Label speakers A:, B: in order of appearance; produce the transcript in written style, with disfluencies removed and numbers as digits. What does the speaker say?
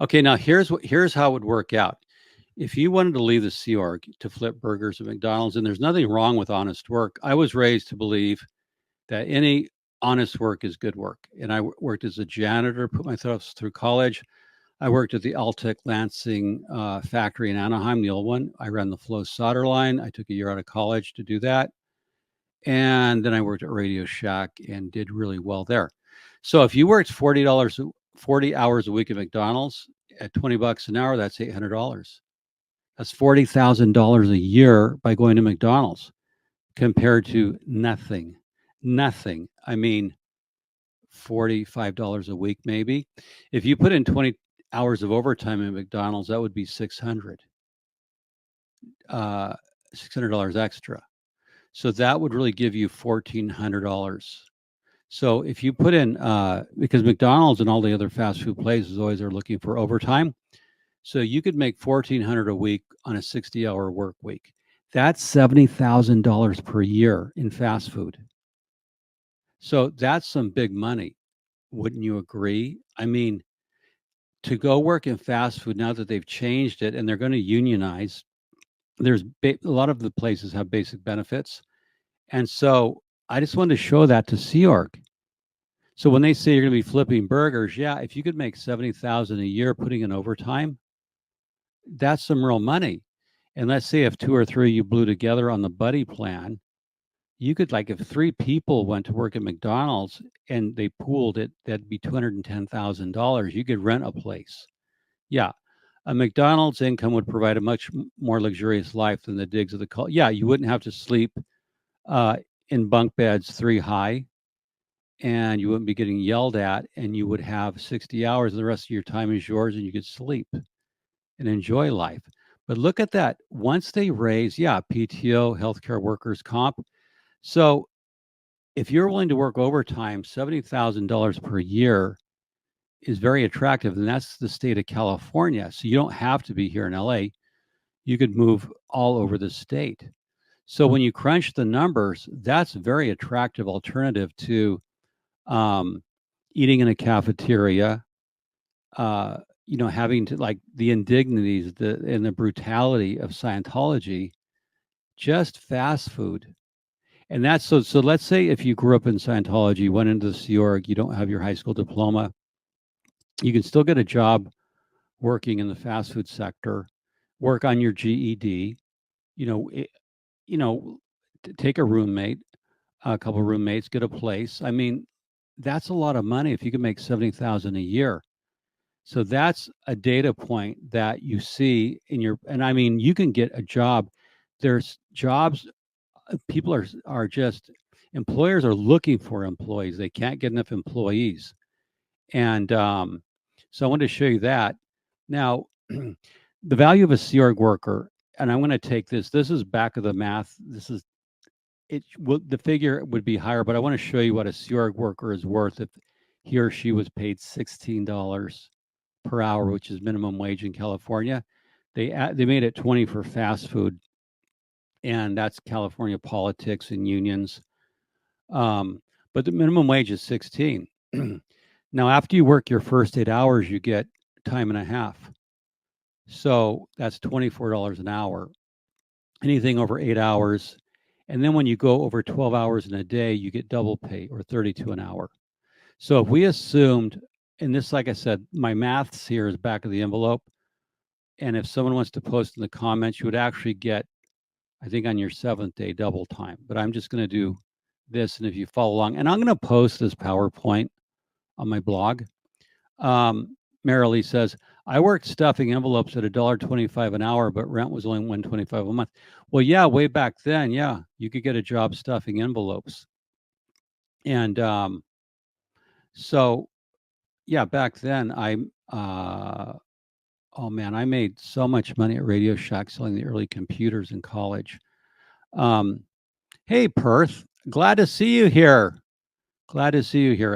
A: Okay, now here's how it would work out. If you wanted to leave the Sea Org to flip burgers at McDonald's, and there's nothing wrong with honest work, I was raised to believe that any honest work is good work. And I worked as a janitor, put myself through college. I worked at the Altec Lansing factory in Anaheim, the old one. I ran the flow solder line. I took a year out of college to do that. And then I worked at Radio Shack and did really well there. So if you worked $40 hours a week at McDonald's at $20 an hour, that's $800. That's $40,000 a year by going to McDonald's compared to nothing. Nothing. I mean, $45 a week, maybe. If you put in 20 hours of overtime at McDonald's, that would be $600 extra. So that would really give you $1,400. So if you put in, because McDonald's and all the other fast food places always are looking for overtime, so you could make $1,400 a week on a 60-hour work week. That's $70,000 per year in fast food. So that's some big money. Wouldn't you agree? I mean, to go work in fast food now that they've changed it and they're going to unionize, there's a lot of the places have basic benefits. And so I just wanted to show that to Sea Org. So when they say you're going to be flipping burgers, yeah, if you could make $70,000 a year putting in overtime, that's some real money. And let's say if 2 or 3 you blew together on the buddy plan, you could, like, if 3 people went to work at McDonald's and they pooled it, that'd be $210,000. You could rent a place. Yeah. A McDonald's income would provide a much more luxurious life than the digs of the yeah, you wouldn't have to sleep in bunk beds 3 high, and you wouldn't be getting yelled at, and you would have 60 hours, and the rest of your time is yours, and you could sleep and enjoy life. But look at that. Once they raise, yeah, PTO, healthcare workers comp. So if you're willing to work overtime, $70,000 per year is very attractive. And that's the state of California. So you don't have to be here in LA. You could move all over the state. So when you crunch the numbers, that's a very attractive alternative to eating in a cafeteria, having to, like, the indignities and the brutality of Scientology, just fast food. And that's so let's say if you grew up in Scientology, you went into the Sea Org, you don't have your high school diploma, you can still get a job working in the fast food sector, work on your GED, take a roommate, a couple of roommates, get a place. I mean, that's a lot of money if you can make $70,000 a year. So that's a data point that you see and I mean, you can get a job. There's jobs. People are just, employers are looking for employees. They can't get enough employees. And so I wanted to show you that. Now, the value of a Sea Org worker, and I'm going to take this is back of the math. The figure would be higher, but I want to show you what a Sea Org worker is worth if he or she was paid $16 per hour, which is minimum wage in California. They made it 20 for fast food, and that's California politics and unions. But the minimum wage is 16. Now, after you work your first 8 hours, you get time and a half. So that's $24 an hour. Anything over 8 hours. And then when you go over 12 hours in a day, you get double pay, or $32 an hour. So if we assumed, and this, like I said, my maths here is back of the envelope. And if someone wants to post in the comments, you would actually get, I think, on your 7th day, double time. But I'm just going to do this. And if you follow along, and I'm going to post this PowerPoint on my blog. Marilee says, I worked stuffing envelopes at $1.25 an hour, but rent was only $125 a month. Well, yeah, way back then, yeah, you could get a job stuffing envelopes. And so, yeah, back then, I made so much money at Radio Shack selling the early computers in college. Hey, Perth, glad to see you here. Glad to see you here.